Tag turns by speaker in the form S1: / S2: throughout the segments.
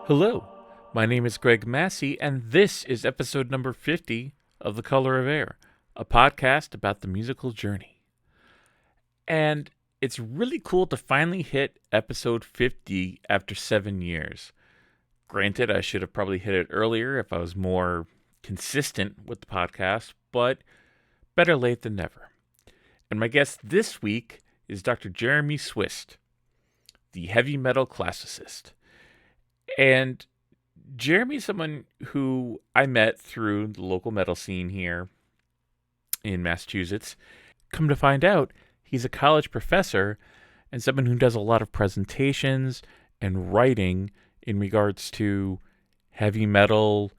S1: Hello, my name is Greg Massi, and this is episode number 50 of The Color of Air, a podcast about the musical journey. And it's really cool to finally hit episode 50 after 7 years. Granted, I should have probably hit it earlier if I was more consistent with the podcast, but better late than never. And my guest this week is Dr. Jeremy Swist, the Heavy Metal Classicist. And Jeremy's someone who I met through the local metal scene here in Massachusetts. Come to find out, he's a college professor and someone who does a lot of presentations and writing in regards to heavy metal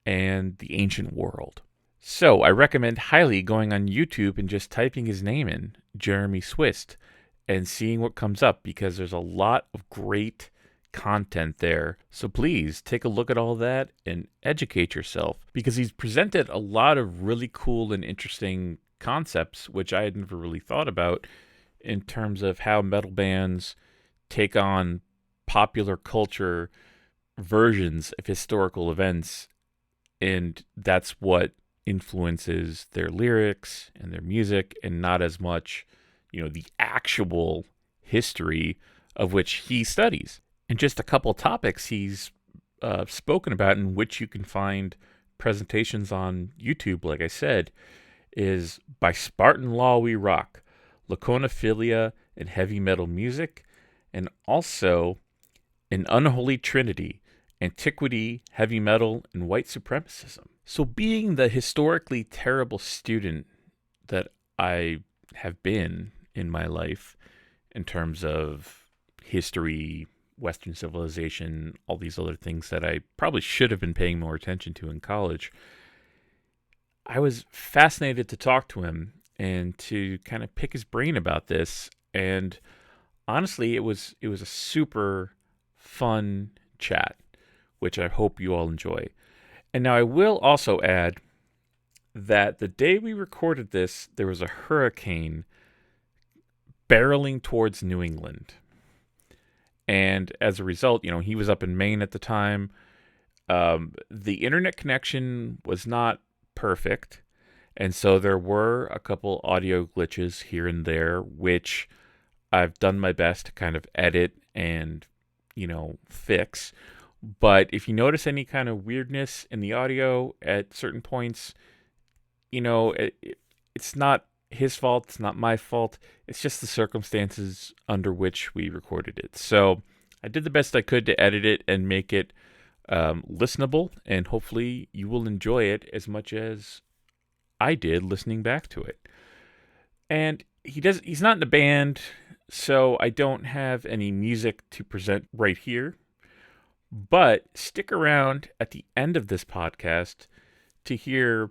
S1: and the ancient world. So I recommend highly going on YouTube and just typing his name in, Jeremy Swist, and seeing what comes up, because there's a lot of great content there. So please take a look at all that and educate yourself, because he's presented a lot of really cool and interesting concepts, which I had never really thought about, in terms of how metal bands take on popular culture versions of historical events, and that's what influences their lyrics and their music, and not as much, the actual history of which he studies. And just a couple of topics he's spoken about, in which you can find presentations on YouTube, like I said, is By Spartan Law We Rock, Laconophilia and Heavy Metal Music, and also An Unholy Trinity, Antiquity, Heavy Metal, and White Supremacism. So being the historically terrible student that I have been in my life, in terms of history, Western civilization, all these other things that I probably should have been paying more attention to in college, I was fascinated to talk to him and to kind of pick his brain about this. And honestly, it was a super fun chat, which I hope you all enjoy. And now I will also add that the day we recorded this, there was a hurricane barreling towards New England. And as a result, he was up in Maine at the time. The internet connection was not perfect. And so there were a couple audio glitches here and there, which I've done my best to kind of edit and, fix. But if you notice any kind of weirdness in the audio at certain points, it's not his fault. It's not my fault. It's just the circumstances under which we recorded it. So I did the best I could to edit it and make it listenable, and hopefully you will enjoy it as much as I did listening back to it. And he's not in a band, so I don't have any music to present right here. But stick around at the end of this podcast to hear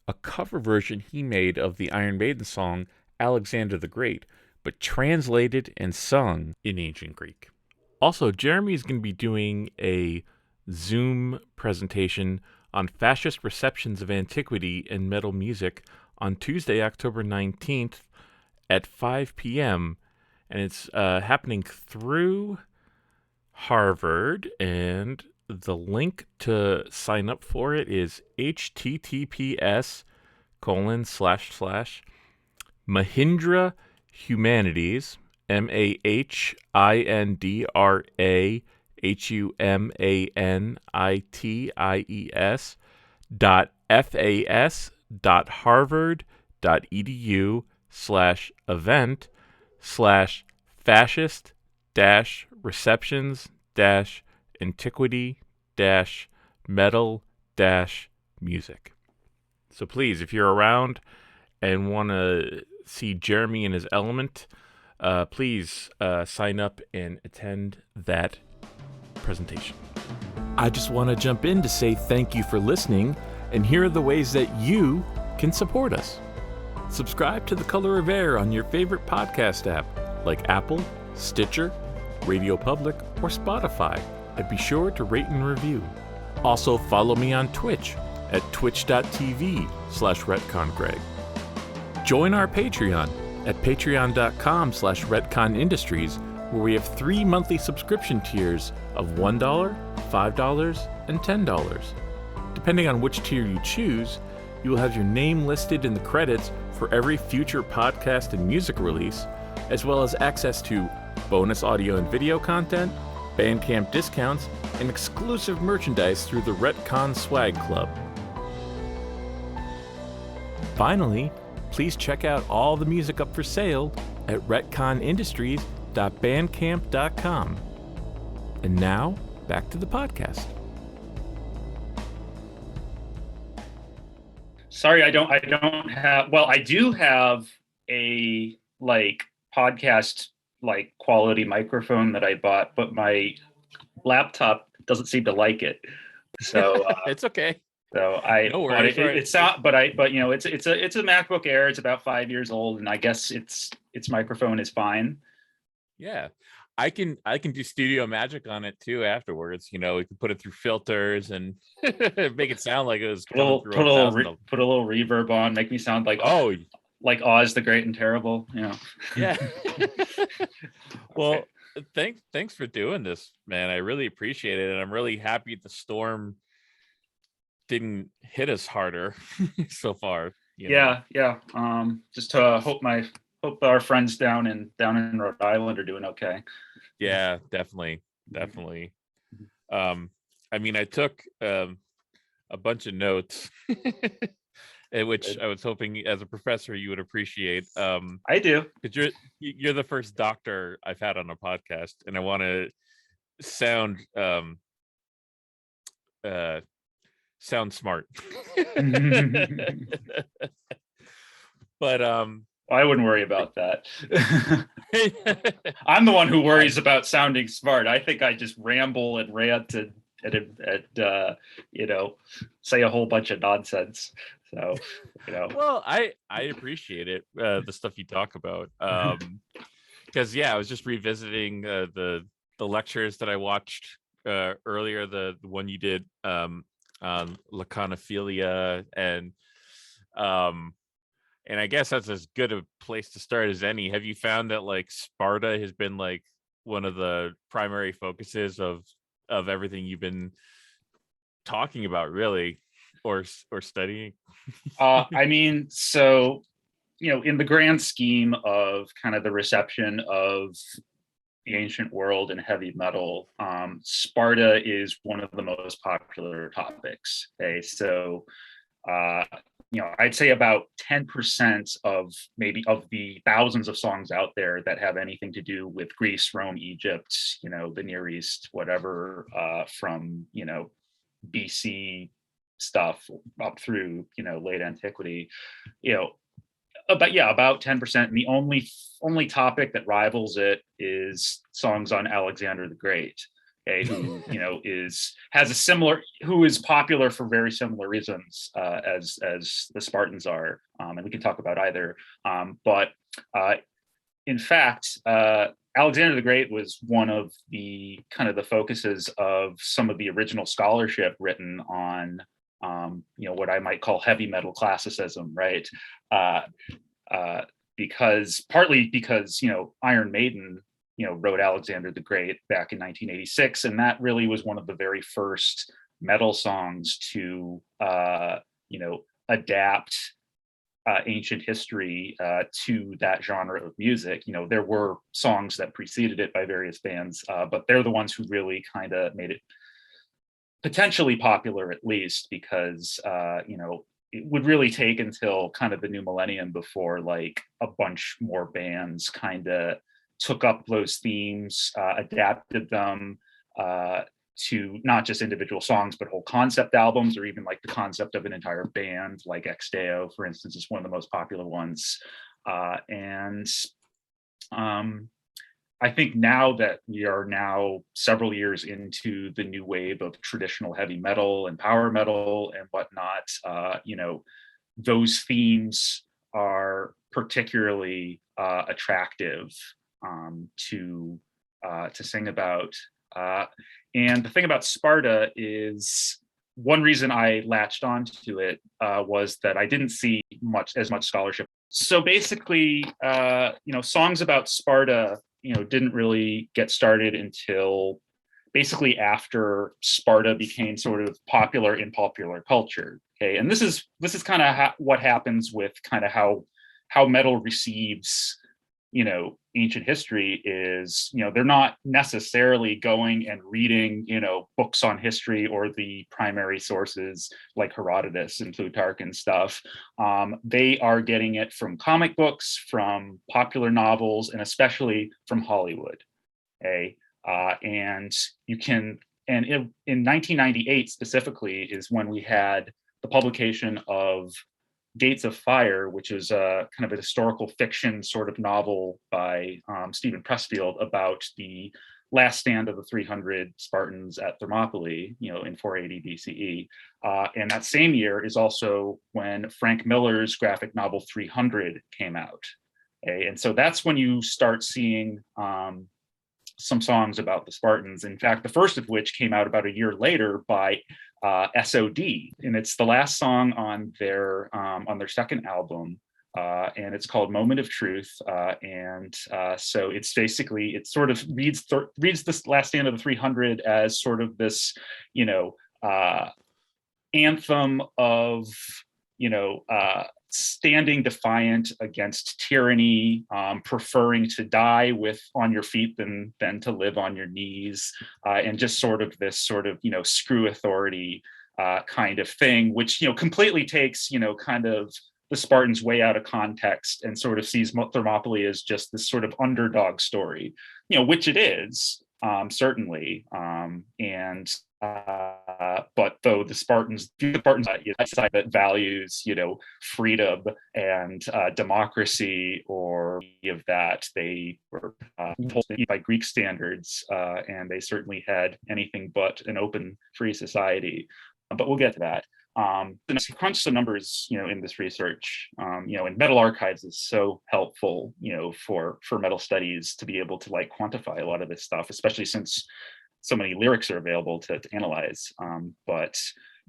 S1: a cover version he made of the Iron Maiden song Alexander the Great, but translated and sung in ancient Greek. Also, Jeremy is going to be doing a Zoom presentation on fascist receptions of antiquity and metal music on Tuesday, October 19th at 5 p.m. And it's happening through Harvard, and the link to sign up for it is https:// Humanities, MahindraHumanities.fas.harvard.edu/event/fascist-receptions-metal-music. So please, if you're around and want to see Jeremy in his element, please sign up and attend that presentation. I just want to jump in to say thank you for listening, and here are the ways that you can support us. Subscribe to The Color of Air on your favorite podcast app, like Apple, Stitcher, Radio Public, or Spotify, and be sure to rate and review. Also, follow me on Twitch at twitch.tv/retcongreg. Join our Patreon at patreon.com/Ret Con Industries, where we have 3 monthly subscription tiers of $1, $5, and $10. Depending on which tier you choose, you will have your name listed in the credits for every future podcast and music release, as well as access to bonus audio and video content, Bandcamp discounts, and exclusive merchandise through the Ret Con Swag Club. Finally, please check out all the music up for sale at retconindustries.bandcamp.com. And now, back to the podcast.
S2: Sorry, I don't have, well, I do have a podcast quality microphone that I bought, but my laptop doesn't seem to like it. So
S1: it's okay.
S2: So no worries, it's a MacBook Air. It's about 5 years old, and I guess its microphone is fine.
S1: Yeah, I can do studio magic on it too afterwards. We can put it through filters and make it sound like it was
S2: put a little reverb on, make me sound like Oz the Great and Terrible.
S1: Yeah. Well, thanks for doing this, man. I really appreciate it, and I'm really happy the storm didn't hit us harder so far.
S2: Yeah. Just to hope our friends down in Rhode Island are doing okay.
S1: Yeah, definitely. I took a bunch of notes, which I was hoping as a professor you would appreciate.
S2: I do,
S1: because you're the first doctor I've had on a podcast, and I want to sound smart. But
S2: I wouldn't worry about that. I'm the one who worries about sounding smart. I think I just ramble and rant and say a whole bunch of nonsense. So,
S1: Well, I appreciate it, the stuff you talk about. Because I was just revisiting the lectures that I watched earlier, the one you did on laconophilia, and I guess that's as good a place to start as any. Have you found that Sparta has been one of the primary focuses of everything you've been talking about, really, or studying?
S2: So in the grand scheme of kind of the reception of the ancient world and heavy metal, Sparta is one of the most popular topics. Okay, so I'd say about 10% of the thousands of songs out there that have anything to do with Greece, Rome, Egypt, the Near East, whatever, from BC stuff up through late antiquity, about 10%. And the only topic that rivals it is songs on Alexander the Great. Okay, who who is popular for very similar reasons as the Spartans are, and we can talk about either. But in fact, Alexander the Great was one of the kind of the focuses of some of the original scholarship written on what I might call heavy metal classicism, right? Partly because Iron Maiden wrote Alexander the Great back in 1986, and that really was one of the very first metal songs to adapt ancient history to that genre of music. There were songs that preceded it by various bands, but they're the ones who really kind of made it potentially popular, at least, because it would really take until kind of the new millennium before a bunch more bands kind of took up those themes, adapted them to not just individual songs, but whole concept albums, or even the concept of an entire band, like Exteo, for instance, is one of the most popular ones. I think now that we are several years into the new wave of traditional heavy metal and power metal and whatnot, those themes are particularly attractive to sing about. And the thing about Sparta is, one reason I latched onto it was that I didn't see as much scholarship. So basically, songs about Sparta, didn't really get started until basically after Sparta became sort of popular in popular culture. Okay, and this is kind of what happens with kind of how metal receives, you know, ancient history is, you know, they're not necessarily going and reading, you know, books on history or the primary sources like Herodotus and Plutarch and stuff. They are getting it from comic books, from popular novels, and especially from Hollywood. Okay, and you can, and in 1998 specifically is when we had the publication of Gates of Fire, which is a kind of a historical fiction sort of novel by Stephen Pressfield about the last stand of the 300 Spartans at Thermopylae, you know, in 480 BCE. And that same year is also when Frank Miller's graphic novel 300 came out. Okay? And so that's when you start seeing some songs about the Spartans. In fact, the first of which came out about a year later by SOD, and it's the last song on their second album, and it's called "Moment of Truth." So it's basically, it sort of reads this last stand of the 300 as sort of this, you know, anthem of, you know, standing defiant against tyranny, preferring to die on your feet than to live on your knees, and just sort of this sort of, you know, screw authority kind of thing, which, you know, completely takes, you know, kind of the Spartans way out of context and sort of sees Thermopylae as just this sort of underdog story, you know, which it is, certainly, but though the Spartans side that values, you know, freedom and democracy or any of that, they were told by Greek standards, and they certainly had anything but an open, free society. But we'll get to that. The crunch some numbers, you know, in this research, you know, and Metal Archives is so helpful, you know, for metal studies to be able to like quantify a lot of this stuff, especially since so many lyrics are available to analyze. But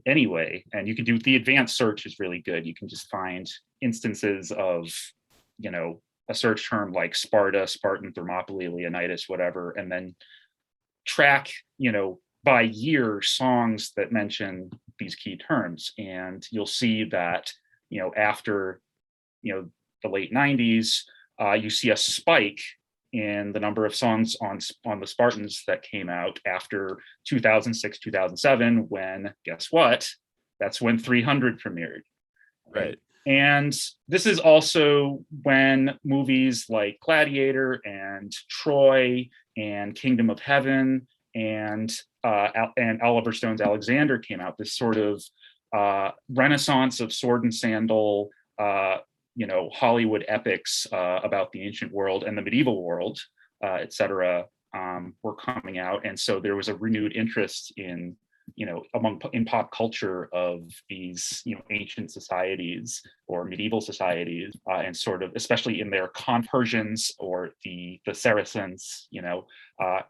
S2: anyway, and you can do the advanced search is really good. You can just find instances of, you know, a search term like Sparta, Spartan, Thermopylae, Leonidas, whatever, and then track, you know, by year songs that mention these key terms. And you'll see that, you know, after, you know, the late 90s, you see a spike in the number of songs on the Spartans that came out after 2006, 2007, when, guess what? That's when 300 premiered.
S1: Right.
S2: And this is also when movies like Gladiator and Troy and Kingdom of Heaven and Oliver Stone's Alexander came out. This sort of renaissance of sword and sandal, you know, Hollywood epics about the ancient world and the medieval world, etc., were coming out, and so there was a renewed interest in, you know, in pop culture of these, you know, ancient societies or medieval societies, and sort of especially in their Persians or the Saracens, you know,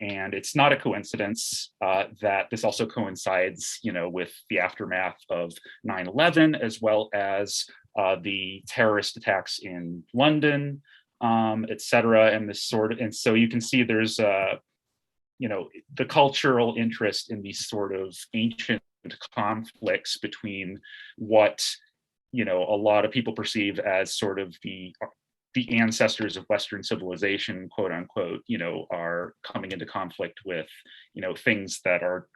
S2: and it's not a coincidence that this also coincides, you know, with the aftermath of 9/11 as well as the terrorist attacks in London, etc. And this sort of, and so you can see there's you know, the cultural interest in these sort of ancient conflicts between what, you know, a lot of people perceive as sort of the ancestors of Western civilization, quote unquote, you know, are coming into conflict with, you know, things that are,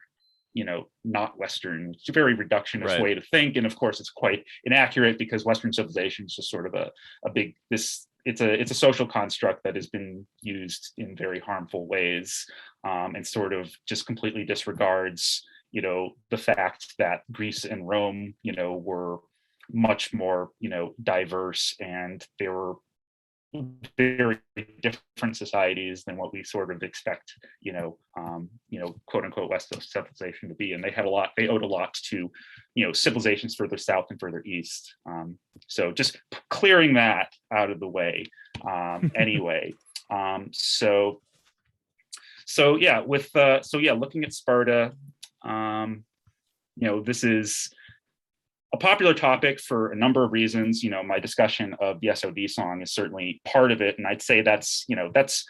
S2: you know, not Western. It's a very reductionist way to think, and of course it's quite inaccurate because Western civilization is just sort of a big, it's a social construct that has been used in very harmful ways, and sort of just completely disregards, you know, the fact that Greece and Rome, you know, were much more, you know, diverse, and they were very different societies than what we sort of expect, you know, quote unquote Western civilization to be. And they owed a lot to, you know, civilizations further south and further east. So just clearing that out of the way. Anyway, so yeah, looking at Sparta, you know, this is a popular topic for a number of reasons. You know, my discussion of the SOD song is certainly part of it, and I'd say that's, you know, that's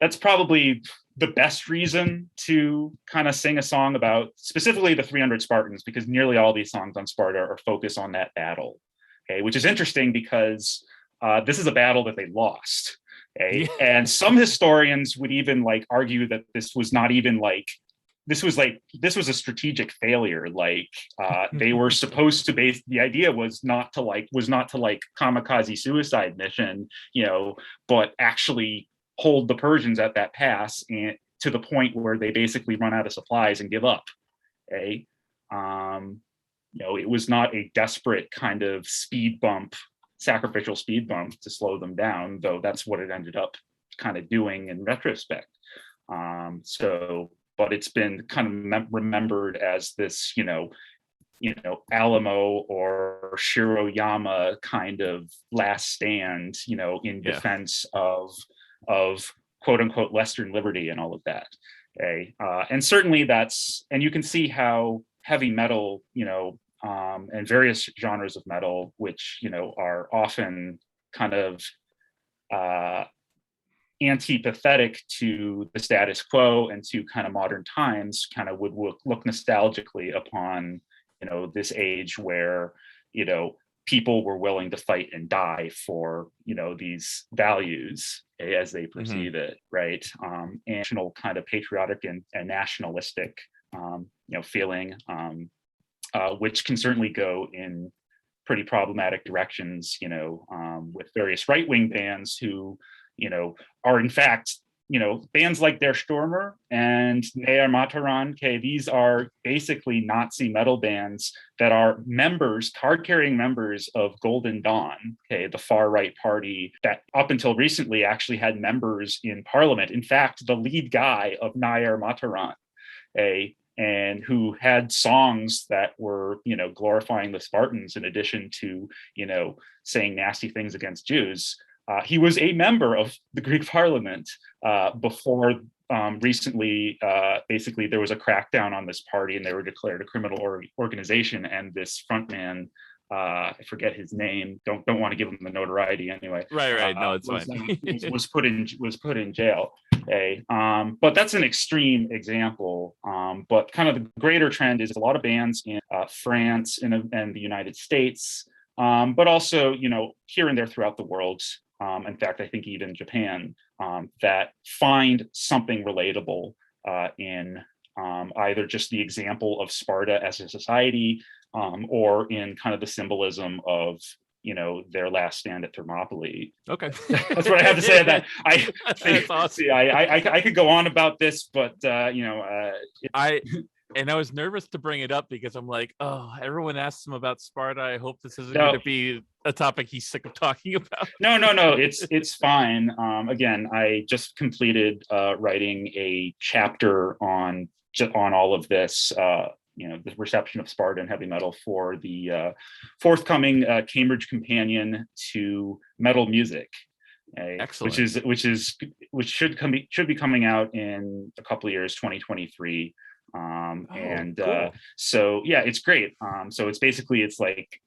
S2: that's probably the best reason to kind of sing a song about specifically the 300 Spartans, because nearly all these songs on Sparta are focused on that battle. Okay, which is interesting because this is a battle that they lost. Okay,
S1: Yeah.
S2: and some historians would even like argue that this was not even like this was a strategic failure. Like they were supposed to base, the idea was not to like kamikaze suicide mission, but actually hold the Persians at that pass, and to the point where they basically run out of supplies and give up. Okay. It was not a desperate kind of sacrificial speed bump to slow them down, though that's what it ended up kind of doing in retrospect. But it's been kind of remembered as this, Alamo or Shiroyama kind of last stand, in defense of quote unquote Western liberty and all of that. Okay, and certainly and you can see how heavy metal, and various genres of metal, which are often kind of antipathetic to the status quo and to kind of modern times, kind of would look nostalgically upon this age where people were willing to fight and die for these values as they perceive it, right? And national kind of patriotic and nationalistic feeling, which can certainly go in pretty problematic directions, with various right-wing bands who are in fact, bands like Der Stürmer and Neer Mataran. Okay, these are basically Nazi metal bands that are card-carrying members of Golden Dawn, okay, the far-right party that up until recently actually had members in parliament. In fact, the lead guy of Neer Mataran, and who had songs that were, glorifying the Spartans in addition to, saying nasty things against Jews. He was a member of the Greek parliament before recently, basically there was a crackdown on this party and they were declared a criminal organization. And this frontman, I forget his name, don't want to give him the notoriety anyway.
S1: Right. No, it's
S2: was,
S1: fine.
S2: was put in jail. But that's an extreme example. But kind of the greater trend is a lot of bands in France and the United States, but also, here and there throughout the world. In fact, I think even Japan, that find something relatable in either just the example of Sparta as a society, or in kind of the symbolism of their last stand at Thermopylae.
S1: Okay,
S2: that's what I have to say. That
S1: that's awesome.
S2: I could go on about this, but
S1: And I was nervous to bring it up because I'm like, oh, everyone asks him about Sparta. I hope this isn't going to be a topic he's sick of talking about.
S2: No, it's fine. Again, I just completed writing a chapter on all of this, the reception of Sparta and heavy metal for the forthcoming Cambridge Companion to Metal Music.
S1: Excellent.
S2: Which should be coming out in a couple of years, 2023.
S1: Cool.
S2: So yeah, it's great. So it's like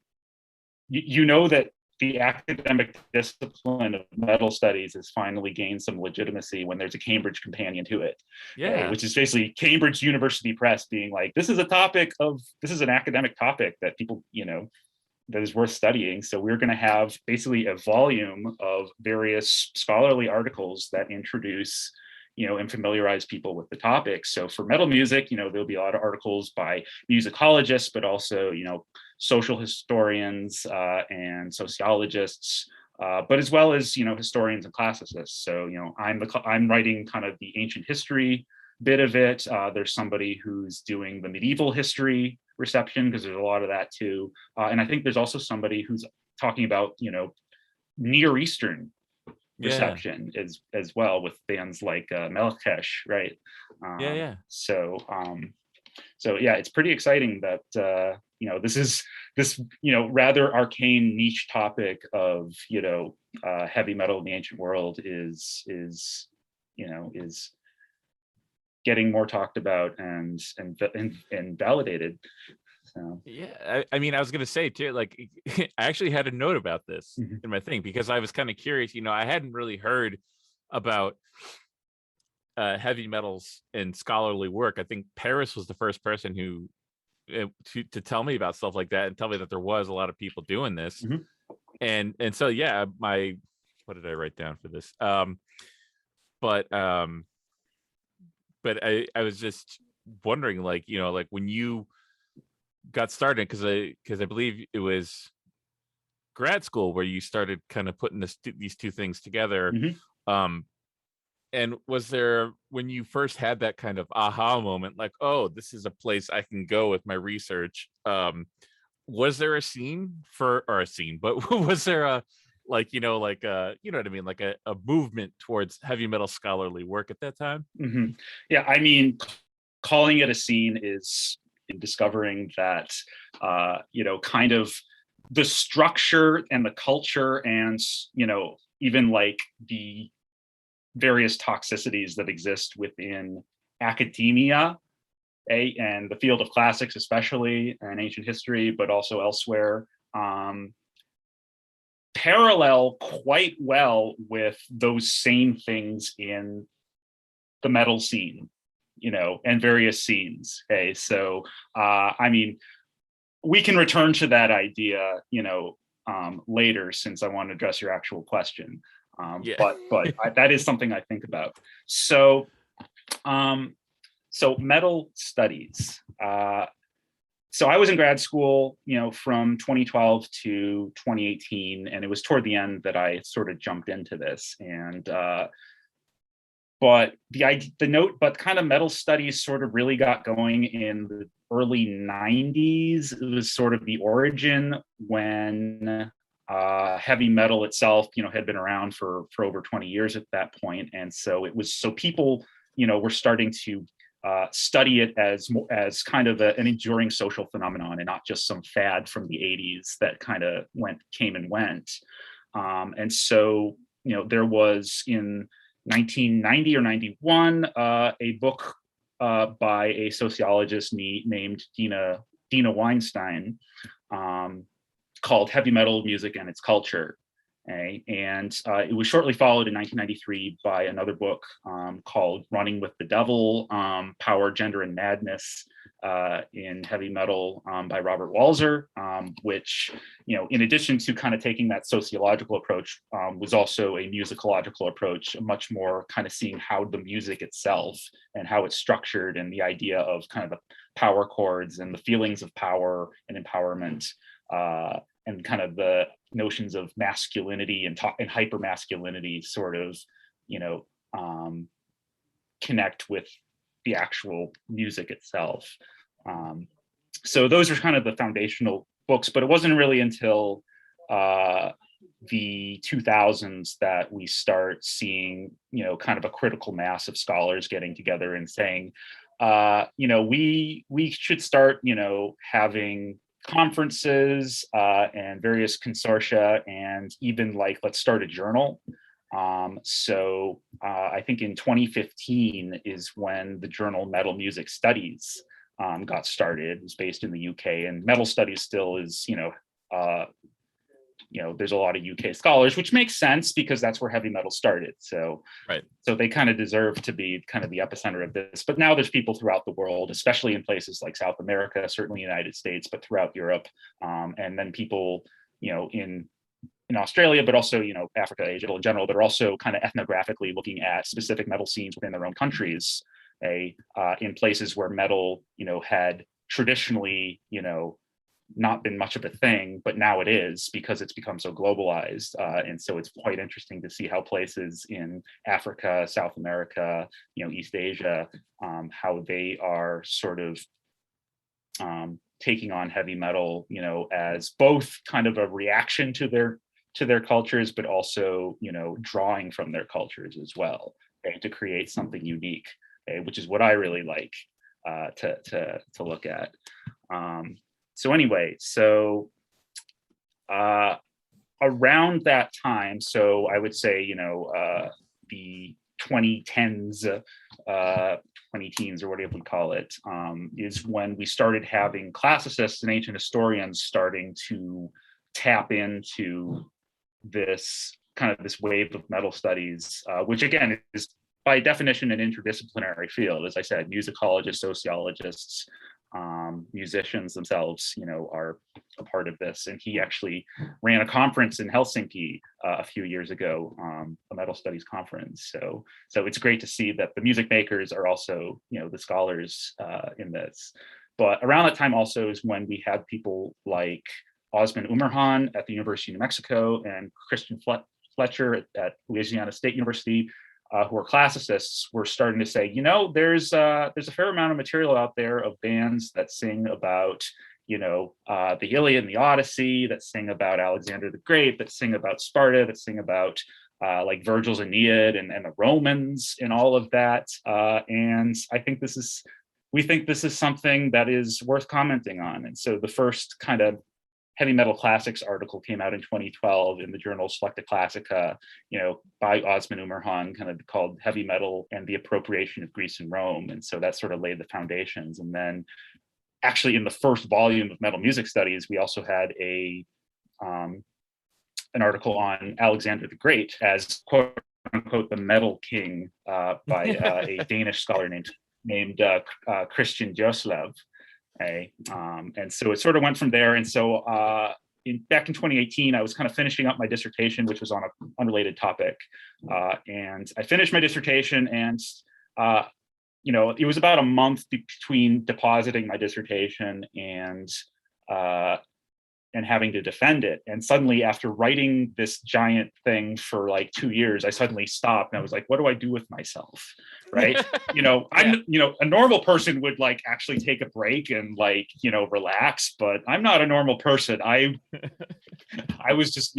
S2: that the academic discipline of metal studies has finally gained some legitimacy when there's a Cambridge companion to it.
S1: Yeah.
S2: Which is basically Cambridge University Press being like, this is an academic topic that people, that is worth studying. So we're going to have basically a volume of various scholarly articles that introduce and familiarize people with the topic. So for metal music, there'll be a lot of articles by musicologists, but also, social historians and sociologists, but as well as, historians and classicists. So, I'm writing kind of the ancient history bit of it. There's somebody who's doing the medieval history reception, because there's a lot of that too. And I think there's also somebody who's talking about, Near Eastern reception as well, with bands like Melkesh, right? So yeah, it's pretty exciting that this rather arcane niche topic of heavy metal in the ancient world is getting more talked about and validated. So.
S1: Yeah, I mean, I was gonna say too, like, I actually had a note about this in my thing because I was kind of curious. I hadn't really heard about heavy metals and scholarly work, I think Paris was the first person who to tell me about stuff like that and tell me that there was a lot of people doing this.
S2: Mhm.
S1: And so yeah, what did I write down for this? But I was just wondering, like, like when you got started, because I believe it was grad school where you started kind of putting these two things together.
S2: Mhm.
S1: Um, and was there, when you first had that kind of aha moment, like, oh, this is a place I can go with my research? Was there a scene or a scene, but was there a, like, like you know what I mean, like a movement towards heavy metal scholarly work at that time?
S2: Mhm. Yeah, I mean, calling it a scene is in discovering that, kind of the structure and the culture and, even like the various toxicities that exist within academia, and the field of classics, especially, and ancient history, but also elsewhere, um, parallel quite well with those same things in the metal scene, and various scenes. Okay, so I mean, we can return to that idea, later, since I want to address your actual question.
S1: Yeah.
S2: But that is something I think about. So, um, so metal studies. So I was in grad school, from 2012 to 2018, and it was toward the end that I sort of jumped into this. And but but kind of metal studies sort of really got going in the early 90s. It was sort of the origin when heavy metal itself, had been around for over 20 years at that point. And so it was, so people, were starting to study it as kind of an enduring social phenomenon, and not just some fad from the 80s that kind of came and went. And so, there was in 1990 or 91 a book by a sociologist named Dina Weinstein, called Heavy Metal Music and Its Culture. Okay? And it was shortly followed in 1993 by another book called Running with the Devil, Power, Gender, and Madness in Heavy Metal, by Robert Walser, which, in addition to kind of taking that sociological approach, was also a musicological approach, much more kind of seeing how the music itself and how it's structured, and the idea of kind of the power chords and the feelings of power and empowerment, and kind of the notions of masculinity and hyper masculinity sort of, connect with the actual music itself. So those are kind of the foundational books, but it wasn't really until the 2000s that we start seeing, kind of a critical mass of scholars getting together and saying, we should start, having conferences and various consortia, and even like, let's start a journal. So I think in 2015 is when the journal Metal Music Studies got started. It was based in the UK, and Metal Studies still is, there's a lot of UK scholars, which makes sense because that's where heavy metal started. So,
S1: Right.
S2: So they kind of deserve to be kind of the epicenter of this. But now there's people throughout the world, especially in places like South America, certainly the United States, but throughout Europe, and then people, in Australia, but also, Africa, Asia in general, that are also kind of ethnographically looking at specific metal scenes within their own countries, in places where metal, had traditionally, not been much of a thing, but now it is, because it's become so globalized. And so it's quite interesting to see how places in Africa, South America, East Asia, how they are sort of taking on heavy metal, as both kind of a reaction to their cultures, but also, drawing from their cultures as well, to create something unique, which is what I really like to look at. So anyway, so around that time, so I would say, the 2010s, 20 teens, or whatever we call it, is when we started having classicists and ancient historians starting to tap into this kind of this wave of metal studies, which again is by definition an interdisciplinary field. As I said, musicologists, sociologists, musicians themselves, are a part of this. And he actually ran a conference in Helsinki a few years ago, a metal studies conference. So it's great to see that the music makers are also, the scholars in this. But around that time also is when we had people like Osman Umerhan at the University of New Mexico and Christian Fletcher at Louisiana State University, who are classicists, were starting to say, there's a fair amount of material out there of bands that sing about, the Iliad and the Odyssey, that sing about Alexander the Great, that sing about Sparta, that sing about like Virgil's Aeneid and the Romans and all of that. And we think this is something that is worth commenting on. And so the first kind of Heavy Metal Classics article came out in 2012 in the journal Selecta Classica, by Osman Umerhan, kind of called Heavy Metal and the Appropriation of Greece and Rome. And so that sort of laid the foundations. And then actually in the first volume of Metal Music Studies, we also had an article on Alexander the Great as quote unquote the metal king by a Danish scholar named Christian Joslav. And so it sort of went from there. And so back in 2018, I was kind of finishing up my dissertation, which was on an unrelated topic. And I finished my dissertation, and it was about a month between depositing my dissertation and having to defend it. And suddenly, after writing this giant thing for like 2 years, I suddenly stopped and I was like, what do I do with myself? Right. I'm, a normal person would like actually take a break and like, relax, but I'm not a normal person. I was just,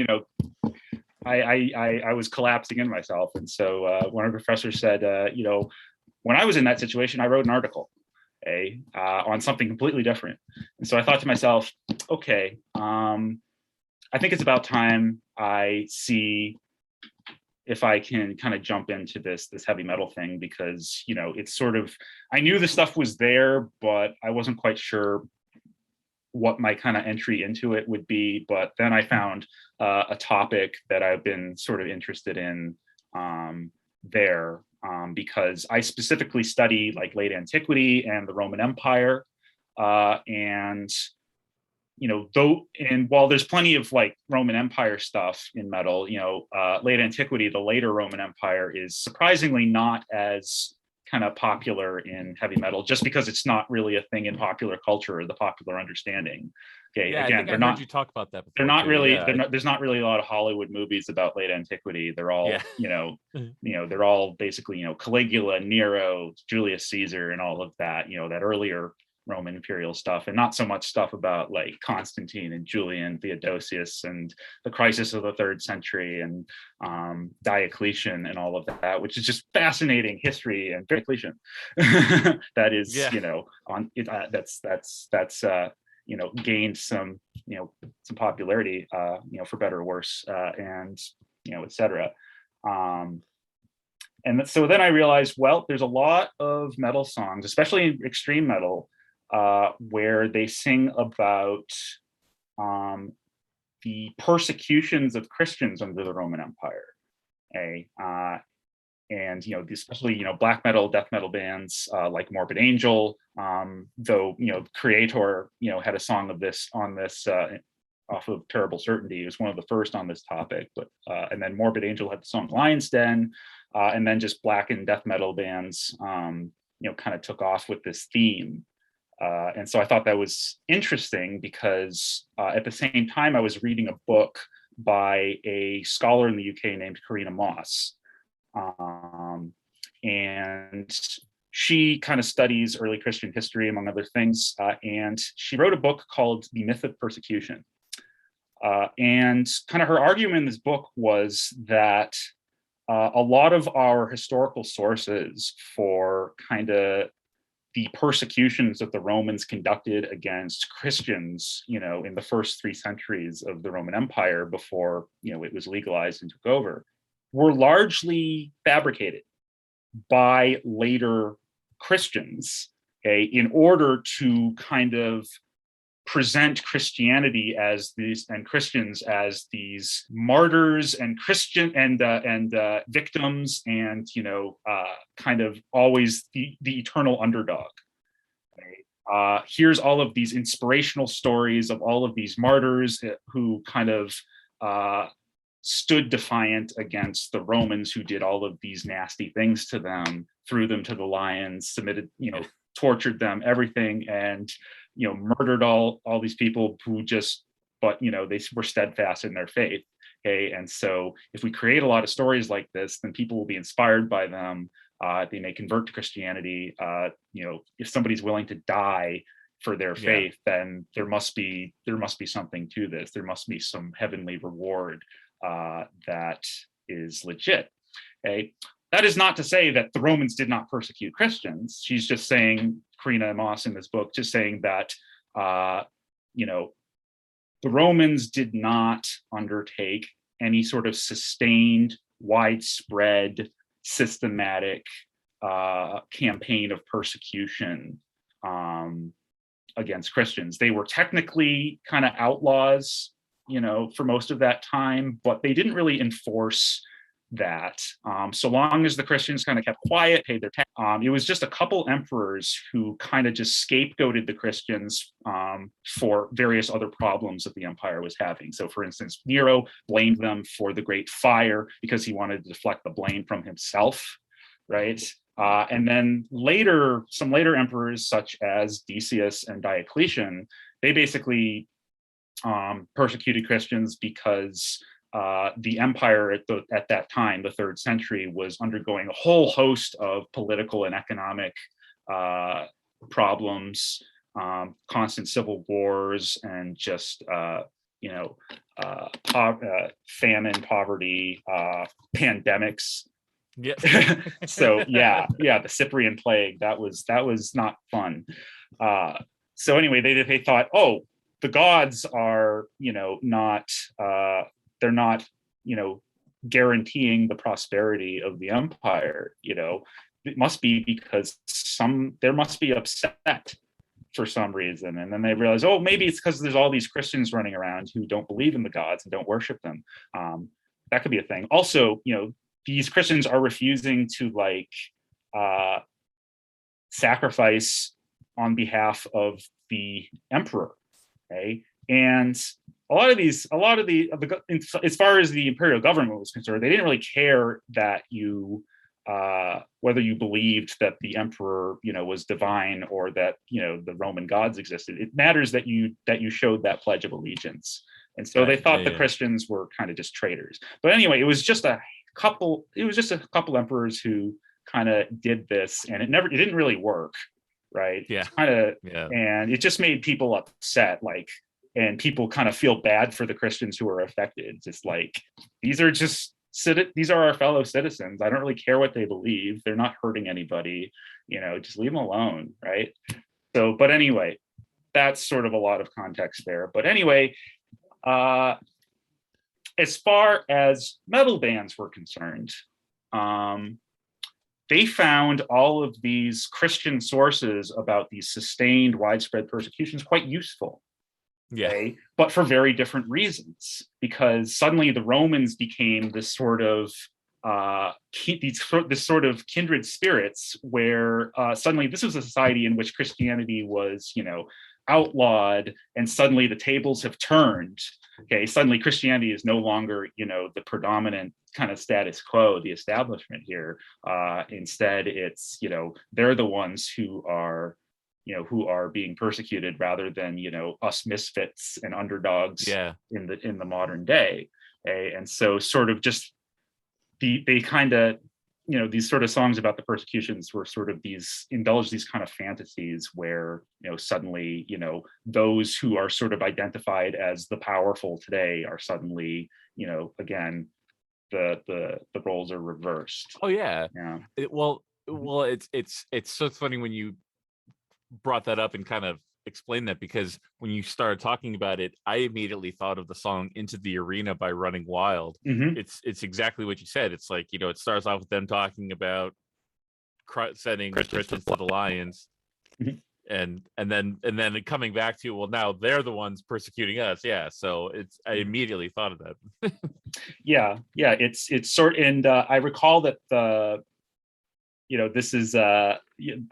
S2: I was collapsing in myself. And so one of the professors said, when I was in that situation, I wrote an article on something completely different. And so I thought to myself, okay, I think it's about time I see if I can kind of jump into this heavy metal thing, because, it's sort of, I knew the stuff was there, but I wasn't quite sure what my kind of entry into it would be. But then I found a topic that I've been sort of interested in there. Because I specifically study like late antiquity and the Roman Empire, and while there's plenty of like Roman Empire stuff in metal, late antiquity, the later Roman Empire is surprisingly not as kind of popular in heavy metal, just because it's not really a thing in popular culture or the popular understanding. Okay,
S1: yeah,
S2: again,
S1: I think I heard you talk about that before.
S2: They're not really. There's not really a lot of Hollywood movies about late antiquity. They're all, they're all basically, Caligula, Nero, Julius Caesar, and all of that. that earlier Roman imperial stuff, and not so much stuff about like Constantine and Julian, Theodosius, and the crisis of the 3rd century, and Diocletian, and all of that, which is just fascinating history. And Diocletian, that is, that's gained some, some popularity, for better or worse, and, et cetera. And so then I realized, well, there's a lot of metal songs, especially extreme metal, where they sing about the persecutions of Christians under the Roman Empire. And especially black metal, death metal bands like Morbid Angel, though Creator had a song of this on this off of Terrible Certainty. It was one of the first on this topic, but and then Morbid Angel had the song Lion's Den, and then just black and death metal bands kind of took off with this theme. And so I thought that was interesting because at the same time I was reading a book by a scholar in the UK named Karina Moss. And she kind of studies early Christian history, among other things. And she wrote a book called The Myth of Persecution. And kind of her argument in this book was that a lot of our historical sources for kind of the persecutions that the Romans conducted against Christians, in the first 3 centuries of the Roman Empire before, it was legalized and took over, were largely fabricated by later Christians, in order to kind of present Christianity as these and Christians as these martyrs and Christian and victims, and kind of always the eternal underdog. Here's all of these inspirational stories of all of these martyrs who kind of stood defiant against the Romans, who did all of these nasty things to them, threw them to the lions, tortured them, everything, and murdered all these people who they were steadfast in their faith. Okay, and so if we create a lot of stories like this, then people will be inspired by them. They may convert to Christianity. If somebody's willing to die for their faith, then there must be something to this. There must be some heavenly reward that is legit. Okay, that is not to say that the Romans did not persecute Christians. She's just saying, Karina Moss in this book, just saying that the Romans did not undertake any sort of sustained, widespread, systematic campaign of persecution against Christians. They were technically kind of outlaws, for most of that time, but they didn't really enforce that. So long as the Christians kind of kept quiet, paid their tax. It was just a couple emperors who kind of just scapegoated the Christians for various other problems that the empire was having. So for instance, Nero blamed them for the Great Fire because he wanted to deflect the blame from himself, right? And then some later emperors such as Decius and Diocletian, they basically persecuted Christians because the empire at that time, the 3rd century, was undergoing a whole host of political and economic problems, constant civil wars, and just famine, poverty, pandemics.
S1: Yeah.
S2: So the Cyprian plague, that was not fun. So anyway, they thought, oh, the gods are not they're not guaranteeing the prosperity of the empire. It must be because there must be upset for some reason. And then they realize, oh, maybe it's because there's all these Christians running around who don't believe in the gods and don't worship them. That could be a thing. Also, these Christians are refusing to sacrifice on behalf of the emperor. Okay, and a lot of the as far as the imperial government was concerned, they didn't really care that whether you believed that the emperor was divine or that the Roman gods existed. It matters that you showed that pledge of allegiance. And so they thought the Christians were kind of just traitors. But anyway, it was just a couple emperors who kind of did this, and it didn't really work, right? And it just made people upset, and people kind of feel bad for the Christians who are affected. Just these are our fellow citizens. I don't really care what they believe. They're not hurting anybody, just leave them alone, right? So, but anyway, that's sort of a lot of context there. But anyway, as far as metal bands were concerned, they found all of these Christian sources about these sustained, widespread persecutions quite useful. Okay? But for very different reasons, because suddenly the Romans became this sort of kindred spirits, where suddenly this was a society in which Christianity was, outlawed, and suddenly the tables have turned. Okay, suddenly Christianity is no longer, the predominant kind of status quo, the establishment here. Instead, it's they're the ones who are being persecuted, rather than us misfits and underdogs in the modern day. Okay? And so sort of just they kind of these sort of songs about the persecutions were sort of these kind of fantasies where suddenly those who are sort of identified as the powerful today are suddenly again the roles are reversed.
S1: Oh yeah. Well, it's so funny when you brought that up and kind of explained that, because when you started talking about it, I immediately thought of the song "Into the Arena" by Running Wild.
S2: Mm-hmm.
S1: It's exactly what you said. It's it starts off with them talking about setting Christians to the lions,
S2: mm-hmm.
S1: then coming back to, well, now they're the ones persecuting us. Yeah, so I immediately thought of that.
S2: Yeah, it's sort, and I recall that this is I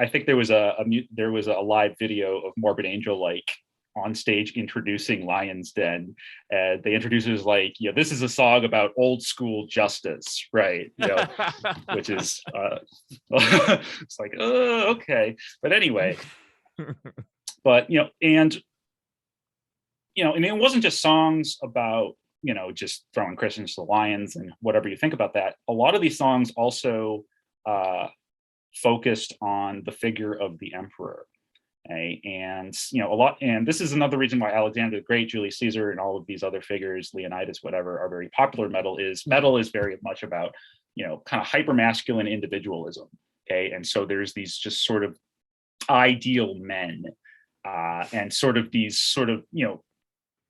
S2: think there was a live video of Morbid Angel like on stage introducing Lion's Den. They introduced it as like, this is a song about old school justice, right? Which is it's like, oh, okay. But anyway, but and it wasn't just songs about just throwing Christians to the lions and whatever you think about that. A lot of these songs also focused on the figure of the emperor. Okay? And and this is another reason why Alexander the Great, Julius Caesar, and all of these other figures, Leonidas, whatever, are very popular. Metal is very much about kind of hyper masculine individualism. Okay, and so there's these just sort of ideal men, and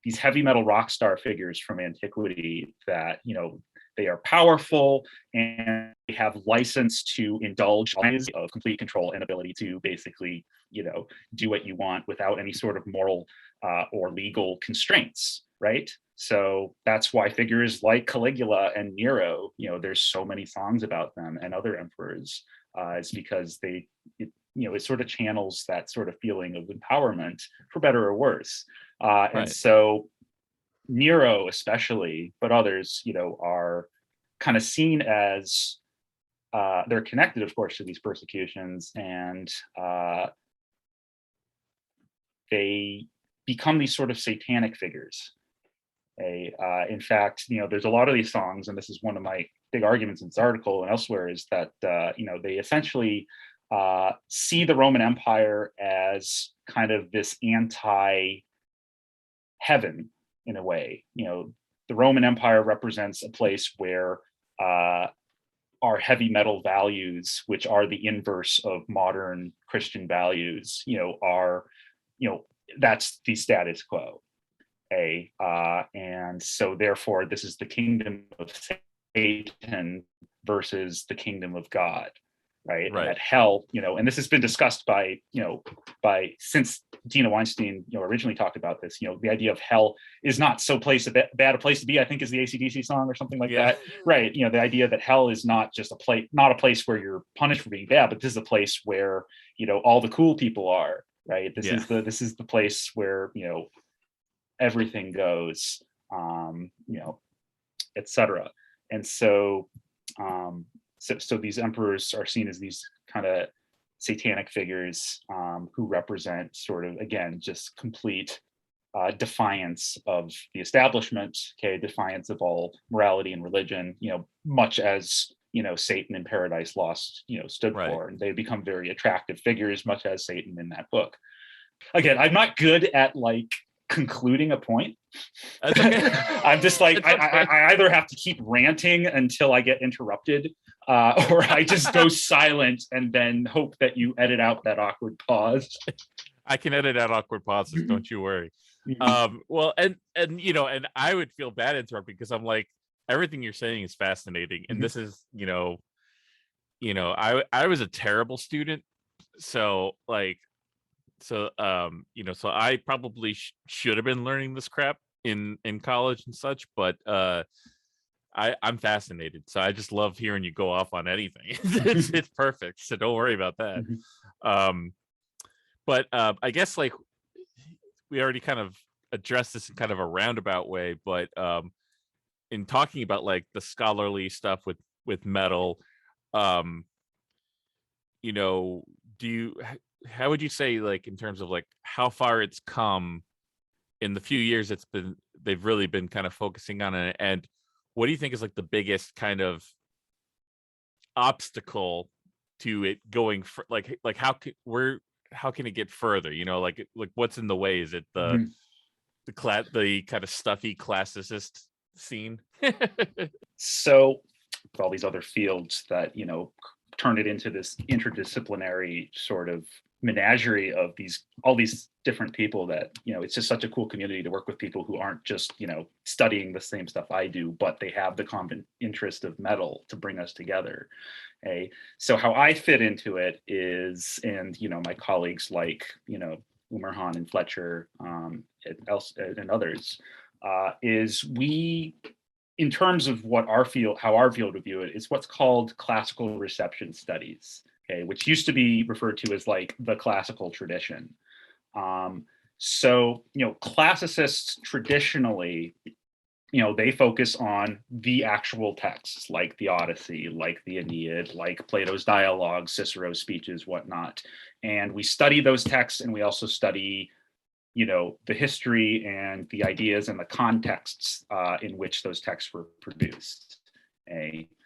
S2: these heavy metal rock star figures from antiquity that they are powerful and they have license to indulge of complete control and ability to basically do what you want without any sort of moral or legal constraints, right? So that's why figures like Caligula and Nero, there's so many songs about them, and other emperors. It's because it sort of channels that sort of feeling of empowerment, for better or worse. And
S1: Right.
S2: so Nero especially, but others, are kind of seen as they're connected, of course, to these persecutions, and they become these sort of satanic figures. In fact, there's a lot of these songs, and this is one of my big arguments in this article and elsewhere, is that they essentially see the Roman Empire as kind of this anti-heaven in a way. The Roman Empire represents a place where our heavy metal values, which are the inverse of modern Christian values, are, that's the status quo. And so therefore this is the kingdom of Satan versus the kingdom of God. Right. And that hell, and this has been discussed by since Dina Weinstein, originally talked about this, the idea of hell is not so bad a place to be, I think is the AC/DC song or something like that. Right. The idea that hell is not just not a place where you're punished for being bad, but this is a place where, all the cool people are, right? This is the place where, everything goes, etc. And so, so these emperors are seen as these kind of satanic figures who represent sort of, again, just complete defiance of the establishment, defiance of all morality and religion, much as Satan in Paradise Lost stood for. And they become very attractive figures, much as Satan in that book. Again, I'm not good at concluding a point.
S1: That's okay.
S2: I'm just like, I either have to keep ranting until I get interrupted, or I just go silent and then hope that you edit out that awkward pause.
S1: I can edit out awkward pauses, don't you worry. Well, and I would feel bad interrupting, because I'm like, everything you're saying is fascinating, and this is I was a terrible student, so so I probably should have been learning this crap in college and such, but I'm fascinated, so I just love hearing you go off on anything. It's perfect, so don't worry about that. But I guess we already kind of addressed this in kind of a roundabout way, but in talking about the scholarly stuff with metal, how would you say, in terms of how far it's come in the few years they've really been kind of focusing on it, and what do you think is the biggest kind of obstacle to it going for how can it get further? What's in the way? Is it the kind of stuffy classicist scene?
S2: So all these other fields that turn it into this interdisciplinary sort of menagerie of all these different people that, it's just such a cool community to work with people who aren't just, studying the same stuff I do, but they have the common interest of metal to bring us together. Okay. So how I fit into it is, and, my colleagues like, Umerhan and Fletcher, and others, is we, in terms of how our field would view it, is what's called classical reception studies, okay, which used to be referred to as like the classical tradition. So, classicists traditionally, they focus on the actual texts, like the Odyssey, like the Aeneid, like Plato's dialogues, Cicero's speeches, whatnot. And we study those texts, and we also study, the history and the ideas and the contexts in which those texts were produced. And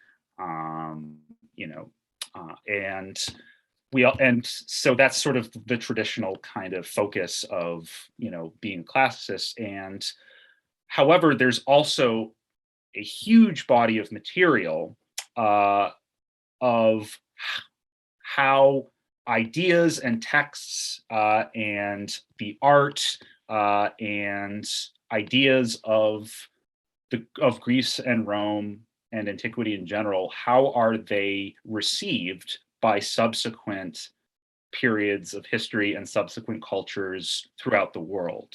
S2: so that's sort of the traditional kind of focus of, being a classicist. And however, there's also a huge body of material of how ideas and texts and the art and ideas of Greece and Rome and antiquity in general, how are they received by subsequent periods of history and subsequent cultures throughout the world?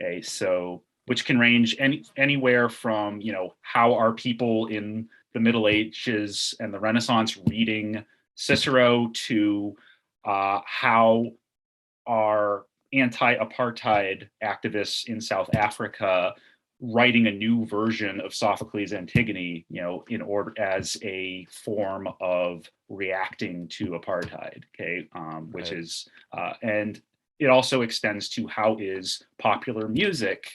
S2: Okay, so which can range anywhere from, how are people in the Middle Ages and the Renaissance reading Cicero, to how are anti-apartheid activists in South Africa writing a new version of Sophocles' Antigone, in order as a form of reacting to apartheid. Okay, which is and it also extends to how is popular music,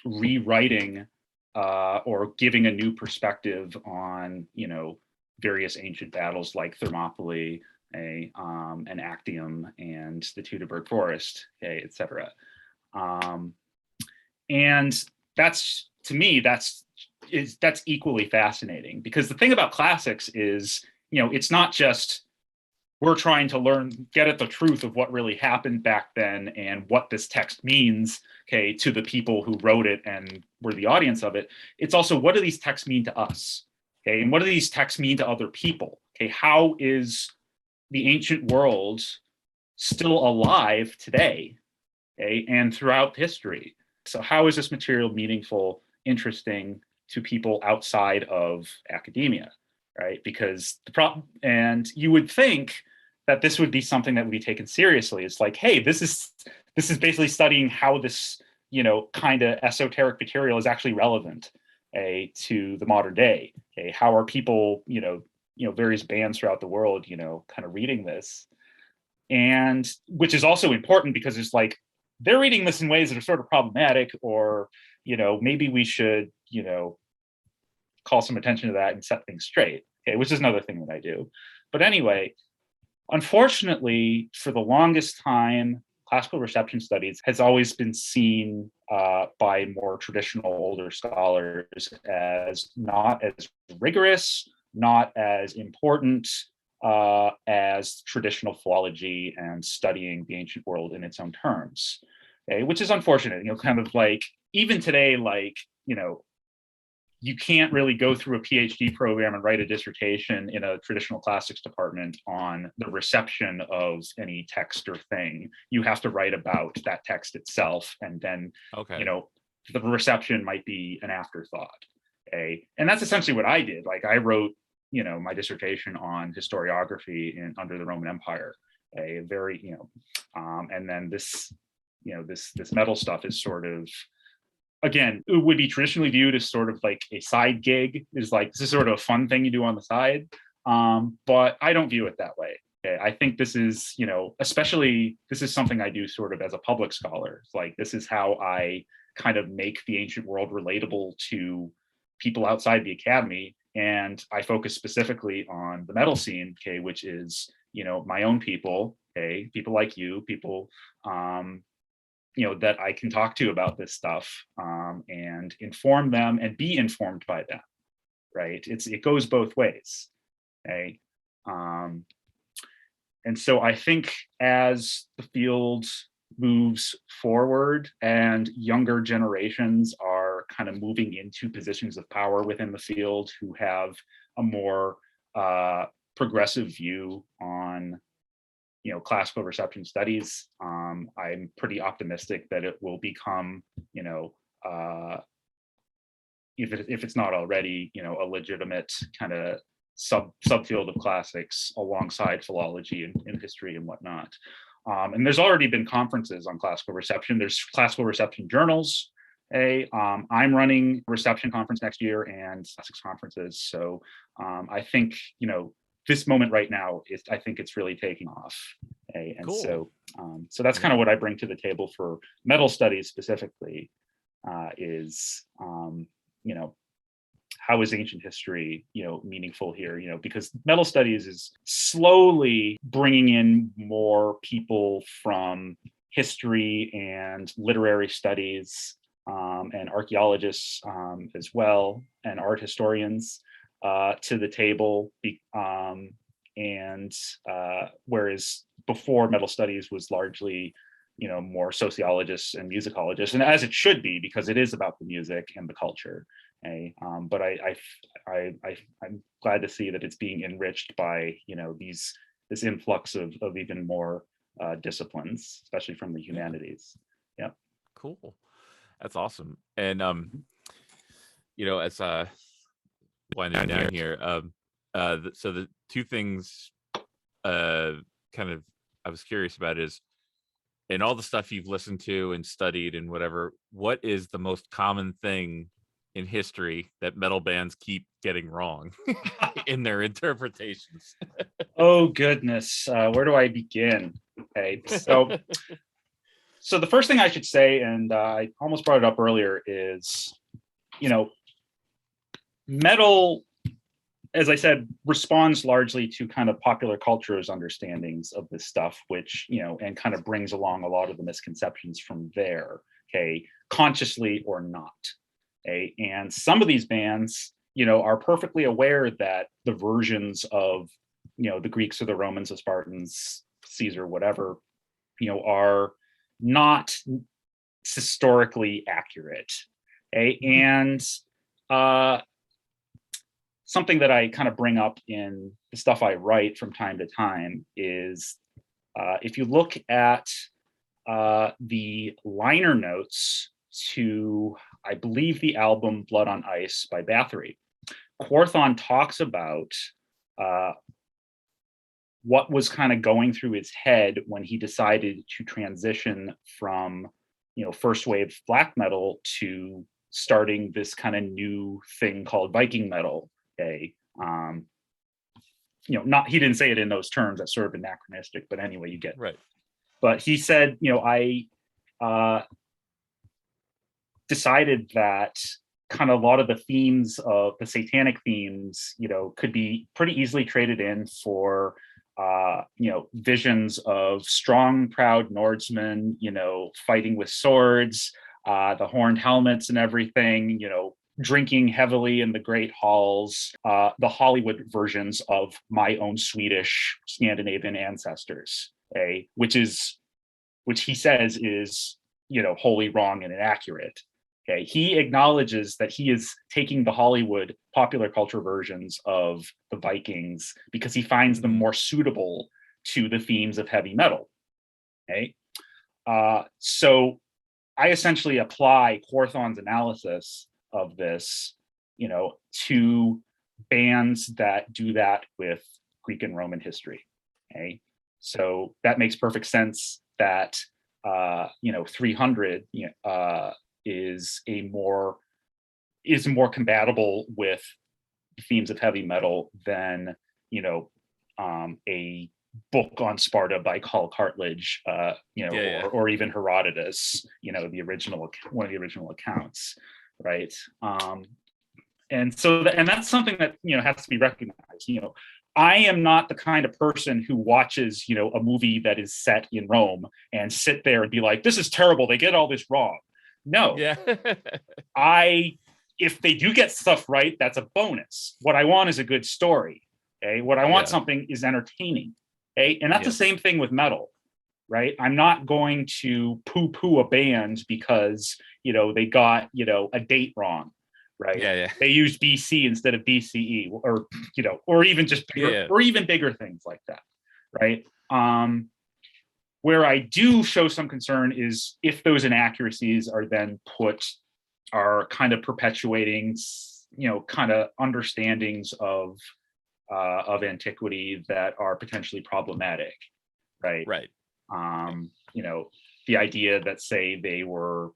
S2: rewriting or giving a new perspective on, various ancient battles like Thermopylae, and Actium and the Teutoburg Forest, okay, etc. And that's, to me, that's equally fascinating, because the thing about classics is, it's not just we're trying to get at the truth of what really happened back then and what this text means, okay, to the people who wrote it and were the audience of it. It's also, what do these texts mean to us? Okay, and what do these texts mean to other people? Okay, how is the ancient world still alive today, okay, and throughout history? So how is this material meaningful, interesting to people outside of academia, right? Because and you would think that this would be something that would be taken seriously. It's like, hey, this is basically studying how this, kind of esoteric material is actually relevant, to the modern day. How are people, various bands throughout the world, kind of reading this? And which is also important, because it's like, they're reading this in ways that are sort of problematic, or, maybe we should, call some attention to that and set things straight. Okay, which is another thing that I do. But anyway, unfortunately, for the longest time, classical reception studies has always been seen by more traditional older scholars as not as rigorous, not as important as traditional philology and studying the ancient world in its own terms, okay? Which is unfortunate. Kind of like, even today, like, you can't really go through a PhD program and write a dissertation in a traditional classics department on the reception of any text or thing. You have to write about that text itself, and then, the reception might be an afterthought. Okay, and that's essentially what I did. Like, I wrote, my dissertation on historiography under the Roman Empire. A very, and then this, this metal stuff is sort of, again, it would be traditionally viewed as sort of like a side gig. Is like, this is sort of a fun thing you do on the side. But I don't view it that way. Okay? I think this is, especially, this is something I do sort of as a public scholar. It's like, this is how I kind of make the ancient world relatable to people outside the academy. And I focus specifically on the metal scene, okay, which is, my own people, okay, people like you, people, that I can talk to about this stuff, and inform them and be informed by them, right? It goes both ways, okay? And so I think as the field moves forward and younger generations are kind of moving into positions of power within the field who have a more progressive view on classical reception studies, I'm pretty optimistic that it will become if it's not already a legitimate kind of subfield of classics alongside philology and history and whatnot. And there's already been conferences on classical reception. There's classical reception journals. I'm running a reception conference next year and classics conferences. So I think this moment right now is, I think it's really taking off. And
S1: Cool.
S2: So that's kind of what I bring to the table for metal studies specifically. Is how is ancient history meaningful here, because metal studies is slowly bringing in more people from history and literary studies, and archaeologists as well, and art historians to the table. And whereas before, metal studies was largely more sociologists and musicologists, and as it should be, because it is about the music and the culture. But I'm glad to see that it's being enriched by this influx of even more disciplines, especially from the humanities. Yeah.
S1: Cool. That's awesome. And as winding down here, so the two things kind of I was curious about is, in all the stuff you've listened to and studied and whatever, what is the most common thing in history that metal bands keep getting wrong in their interpretations?
S2: Oh goodness, where do I begin? Okay, so the first thing I should say, and I almost brought it up earlier, is metal, as I said, responds largely to kind of popular culture's understandings of this stuff, which, and kind of brings along a lot of the misconceptions from there, okay, consciously or not. Okay. And some of these bands, are perfectly aware that the versions of, the Greeks or the Romans, the Spartans, Caesar, whatever, are not historically accurate. Okay. And something that I kind of bring up in the stuff I write from time to time is if you look at the liner notes to, I believe, the album Blood on Ice by Bathory, Quorthon talks about what was kind of going through his head when he decided to transition from, first wave black metal to starting this kind of new thing called Viking metal. Okay. He didn't say it in those terms, that's sort of anachronistic, but anyway, you get
S1: right.
S2: But he said, I decided that kind of a lot of the themes of the satanic themes, could be pretty easily traded in for visions of strong, proud Nordsmen, fighting with swords, the horned helmets and everything, drinking heavily in the great halls, the Hollywood versions of my own Swedish Scandinavian ancestors, which he says is, wholly wrong and inaccurate. Okay, he acknowledges that he is taking the Hollywood popular culture versions of the Vikings because he finds them more suitable to the themes of heavy metal. Okay, so I essentially apply Quorthon's analysis of this, to bands that do that with Greek and Roman history. Okay, so that makes perfect sense that 300 is more compatible with the themes of heavy metal than a book on Sparta by Carl Cartledge, or even Herodotus, one of the original accounts, right? And so that's something that has to be recognized. I am not the kind of person who watches a movie that is set in Rome and sit there and be like, this is terrible, they get all this wrong. No.
S1: Yeah.
S2: If they do get stuff right, that's a bonus. What I want is a good story. Okay. What I want something is entertaining. And that's the same thing with metal, right? I'm not going to poo-poo a band because, they got, a date wrong, right?
S1: Yeah.
S2: They used BC instead of BCE, or, or even just bigger, or even bigger things like that, right? Where I do show some concern is if those inaccuracies are kind of perpetuating, kind of understandings of antiquity that are potentially problematic, right?
S1: Right.
S2: The idea that, say, they were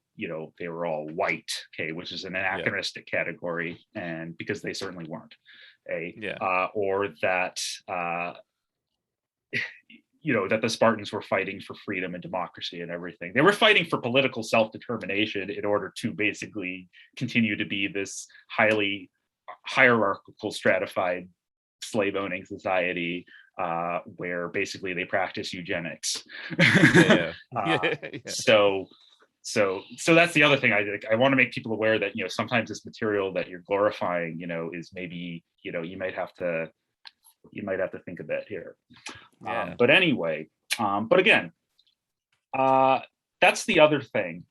S2: all white, okay, which is an anachronistic category, and because they certainly weren't, or that that the Spartans were fighting for freedom and democracy and everything. They were fighting for political self-determination in order to basically continue to be this highly hierarchical, stratified, slave-owning society where basically they practice eugenics. So that's the other thing. I want to make people aware that sometimes this material that you're glorifying is maybe you might have to think a bit here. But anyway, but again, that's the other thing.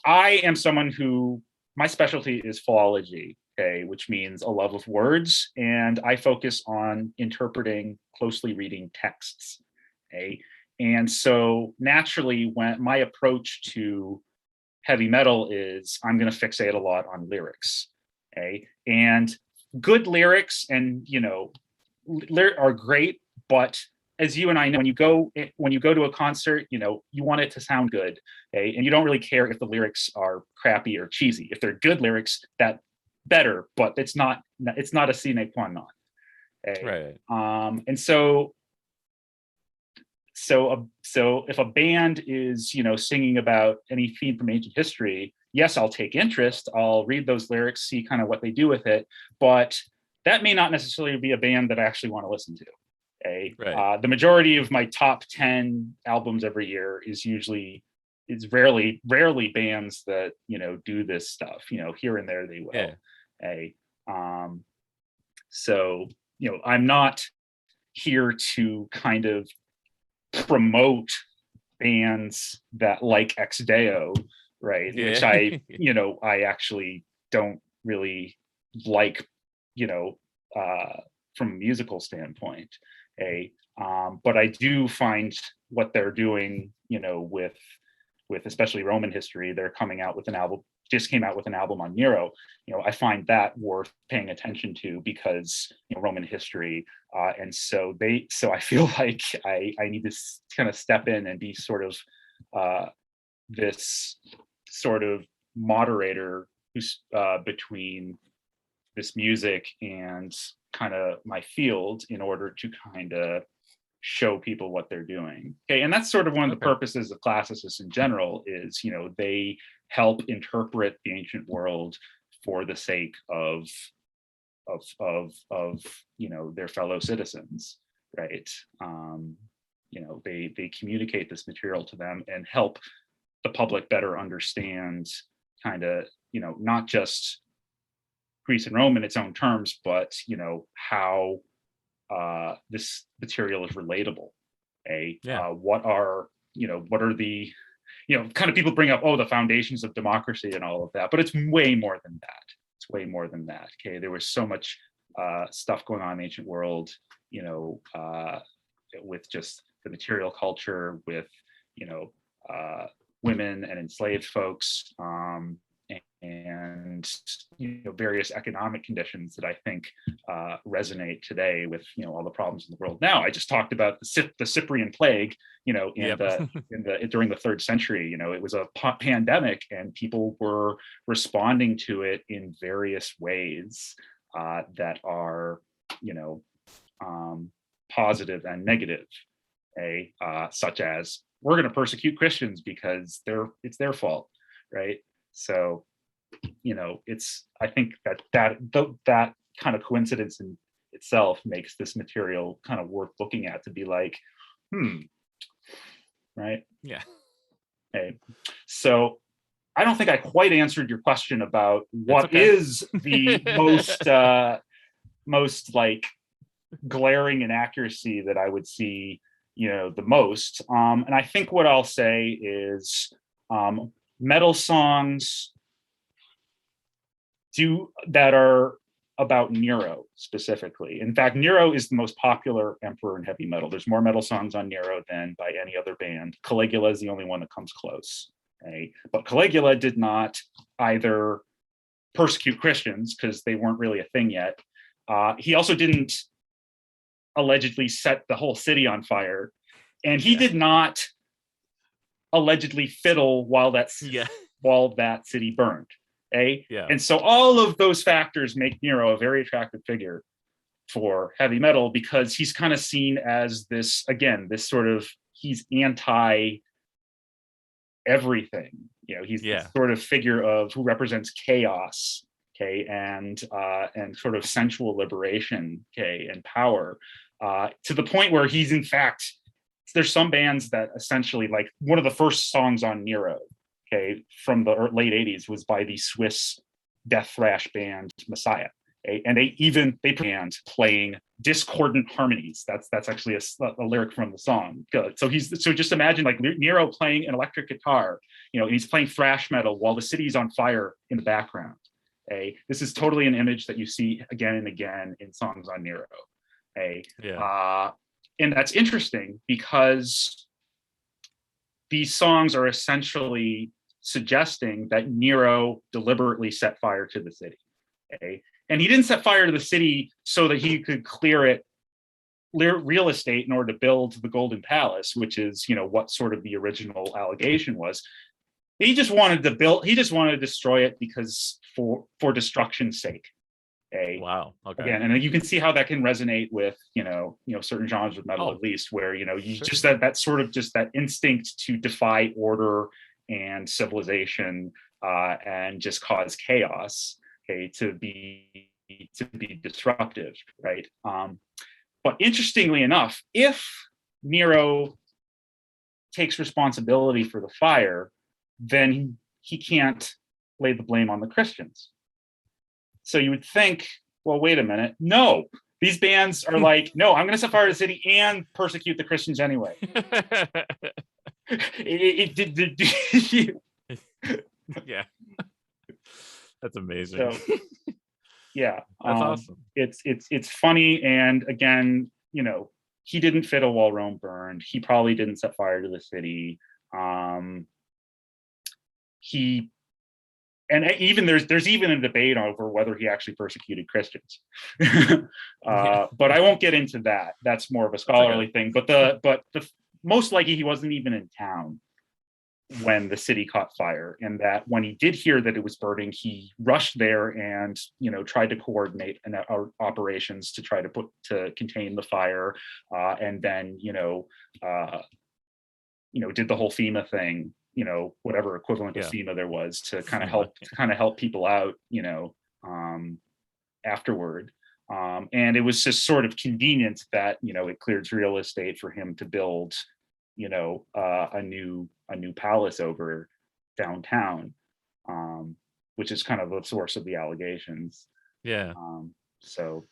S2: I am someone who, my specialty is philology, okay, which means a love of words, and I focus on interpreting, closely reading texts, okay? And so naturally, when my approach to heavy metal is, I'm going to fixate a lot on lyrics, okay? And good lyrics and are great, but as you and I know, when you go to a concert, you want it to sound good, okay? And you don't really care if the lyrics are crappy or cheesy. If they're good lyrics, that better, but it's not a sine qua non, okay?
S1: Right.
S2: And so if a band is singing about any theme from ancient history, yes, I'll take interest. I'll read those lyrics, see kind of what they do with it, but that may not necessarily be a band that I actually want to listen to. Okay.
S1: Right.
S2: The majority of my top 10 albums every year is rarely bands that do this stuff. Here and there they will. Okay. So I'm not here to kind of promote bands that like Ex Deo, right? Which I I actually don't really like, from a musical standpoint. But I do find what they're doing, with especially Roman history. They're coming out with an album, just came out with an album on Nero. I find that worth paying attention to because Roman history, and so I feel like I need to kind of step in and be sort of this sort of moderator who's between this music and kind of my field in order to kind of show people what they're doing. Okay, and that's sort of one of the purposes of classicists in general is, they help interpret the ancient world for the sake of their fellow citizens, right? They communicate this material to them and help the public better understand kind of, not just Greece and Rome in its own terms, but how this material is relatable. What are the kind of, people bring up, the foundations of democracy and all of that, but it's way more than that. It's way more than that. Okay, there was so much stuff going on in the ancient world, with just the material culture, with women and enslaved folks, and various economic conditions that I think resonate today with all the problems in the world now. I just talked about the Cyprian plague, during the 3rd century. It was a pandemic, and people were responding to it in various ways that are positive and negative, such as, we're going to persecute Christians because it's their fault, right? So I think that kind of coincidence in itself makes this material kind of worth looking at, to be like, right?
S1: Yeah.
S2: Okay. So I don't think I quite answered your question about what is the most like glaring inaccuracy that I would see, the most. And I think what I'll say is metal songs that are about Nero specifically. In fact, Nero is the most popular emperor in heavy metal. There's more metal songs on Nero than by any other band. Caligula is the only one that comes close. Okay? But Caligula did not either persecute Christians because they weren't really a thing yet. He also didn't allegedly set the whole city on fire. And he did not allegedly fiddle while that city burned. And so all of those factors make Nero a very attractive figure for heavy metal, because he's kind of seen as this sort of, he's anti everything. He's this sort of figure of who represents chaos, and sort of sensual liberation, and power, to the point where he's, in fact, there's some bands that essentially, like, one of the first songs on Nero, from the late 80s was by the Swiss death thrash band Messiah. And they band playing discordant harmonies. That's actually a lyric from the song. Good. So just imagine, like, Nero playing an electric guitar, and he's playing thrash metal while the city's on fire in the background. This is totally an image that you see again and again in songs on Nero. And that's interesting because these songs are essentially suggesting that Nero deliberately set fire to the city. And he didn't set fire to the city so that he could clear it real estate in order to build the Golden Palace, which is, what sort of the original allegation was. He just wanted to destroy it because for destruction's sake.
S1: Wow. Okay.
S2: Again, and you can see how that can resonate with, certain genres of metal, at least, where, you just that sort of just that instinct to defy order and civilization, and just cause chaos, to be disruptive, right? But interestingly enough, if Nero takes responsibility for the fire, then he can't lay the blame on the Christians. So you would think, well, wait a minute. No, these bands are like, no, I'm going to set fire to the city and persecute the Christians anyway.
S1: Yeah. That's amazing.
S2: So, yeah.
S1: That's awesome.
S2: It's funny. And again, he didn't fiddle while Rome burned. He probably didn't set fire to the city. And even there's even a debate over whether he actually persecuted Christians. But I won't get into that. That's more of a scholarly thing. But the most likely he wasn't even in town when the city caught fire, and that when he did hear that it was burning, he rushed there and tried to coordinate operations to try to contain the fire, and then did the whole FEMA thing, whatever equivalent of FEMA there was, to kind of help people out, afterward. And it was just sort of convenient that it cleared real estate for him to build a new palace over downtown, which is kind of the source of the allegations. So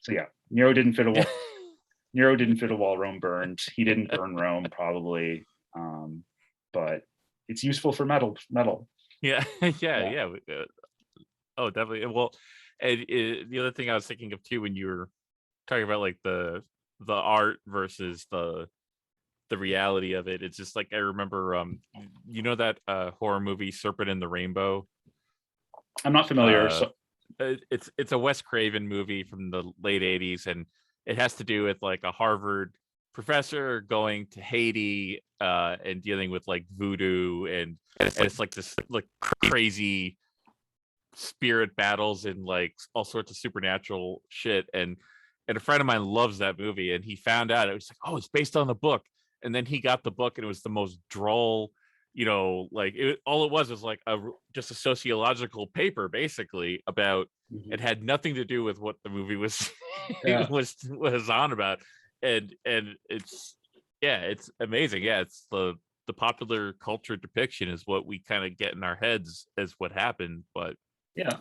S2: yeah, Nero didn't fit a wall Rome burned. He didn't burn Rome, probably, but it's useful for metal.
S1: Yeah. Oh, definitely. Well, and the other thing I was thinking of too, when you were talking about like the art versus the reality of it, it's just like, I remember that horror movie Serpent in the Rainbow?
S2: I'm not familiar.
S1: It's a Wes Craven movie from the late 80s, and it has to do with like a Harvard professor going to Haiti and dealing with like voodoo, and it's like this like crazy spirit battles and like all sorts of supernatural shit, and a friend of mine loves that movie, and he found out, it was like, oh, it's based on the book. And then he got the book, and it was the most droll, all it was like just a sociological paper, basically, about it had nothing to do with what the movie was was on about. And it's amazing. It's the popular culture depiction is what we kind of get in our heads as what happened. But
S2: yeah.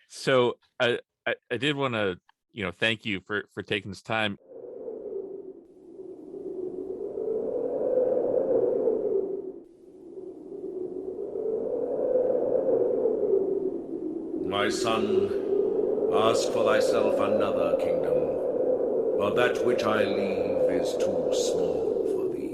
S1: So I did want to, thank you for taking this time.
S3: My son, ask for thyself another kingdom, for that which I leave is too small for thee.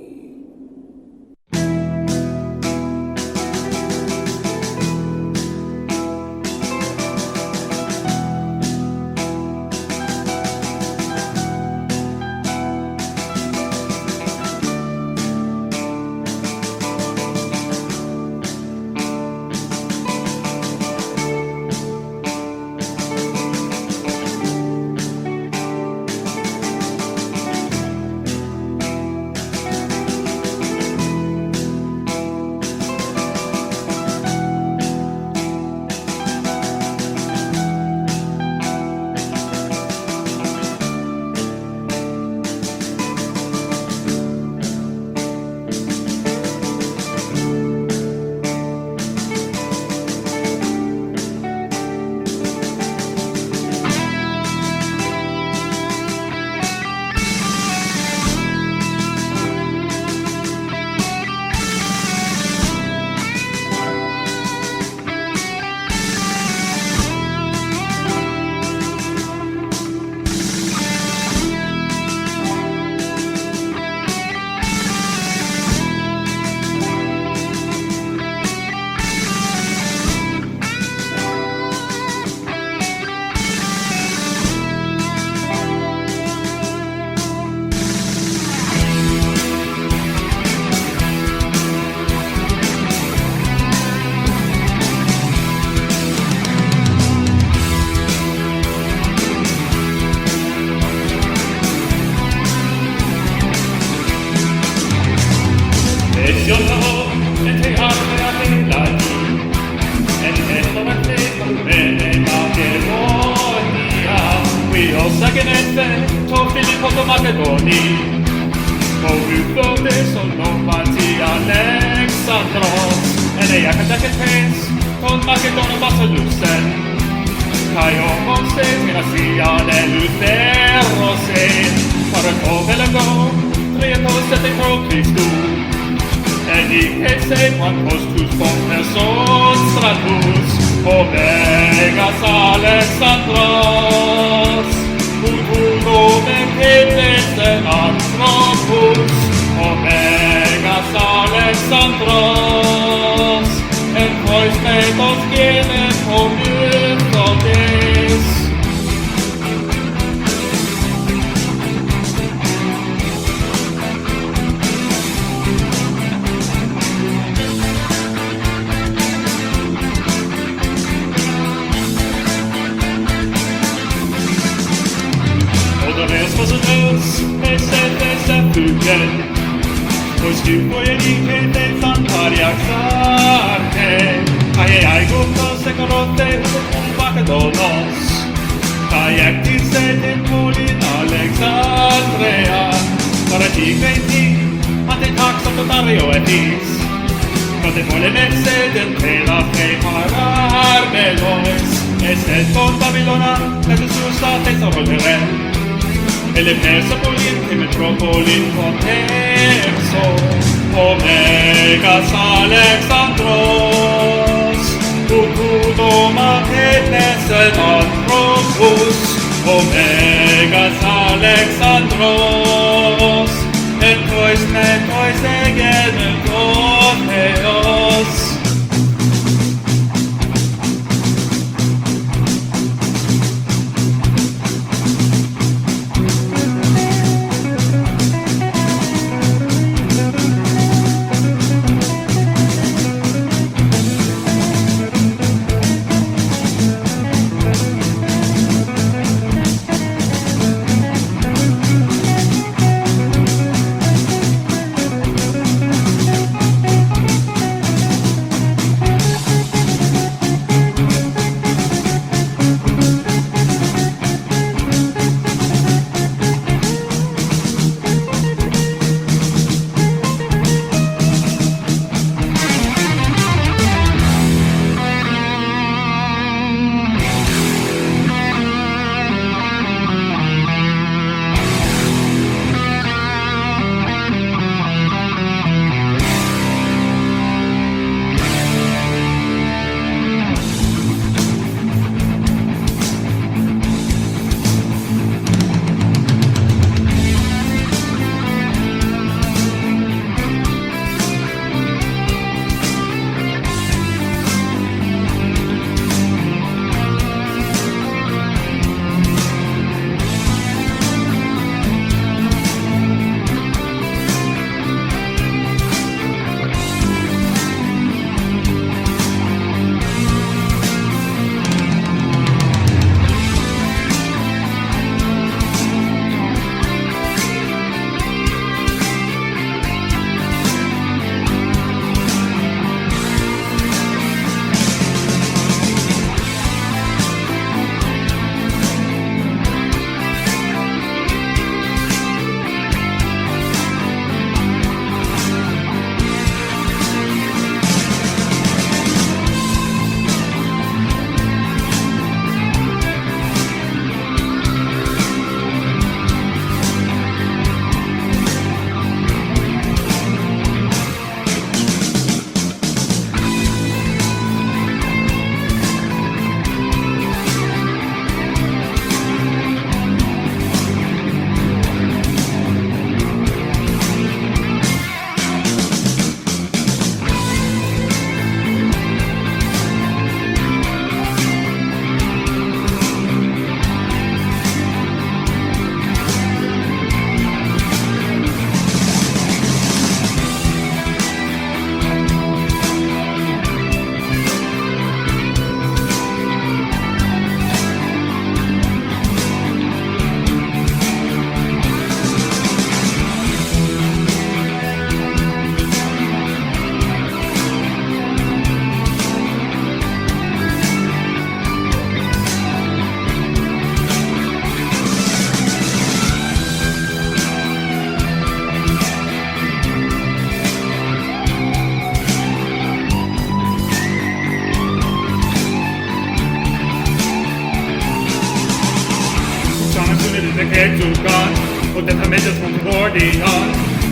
S4: zugan och detta medel från Gordian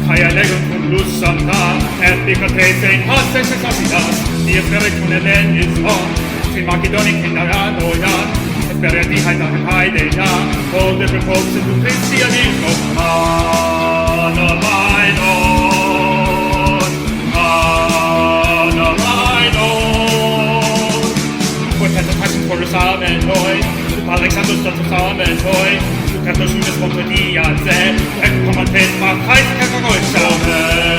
S4: Kaja lägger från Lusanta Epica Tesen Hasse Sesidas Die Ferrekunelen is on Till Makedonic in Aranoyan Espera di haida haidea All different folks in the Christianismo Anna Maidon Anna Maidon What has a passion for the Samen Boy Alexander stod sammen Boy Du kan då sjunga spontanea Ek kommer till Mark Heist Kakagolsa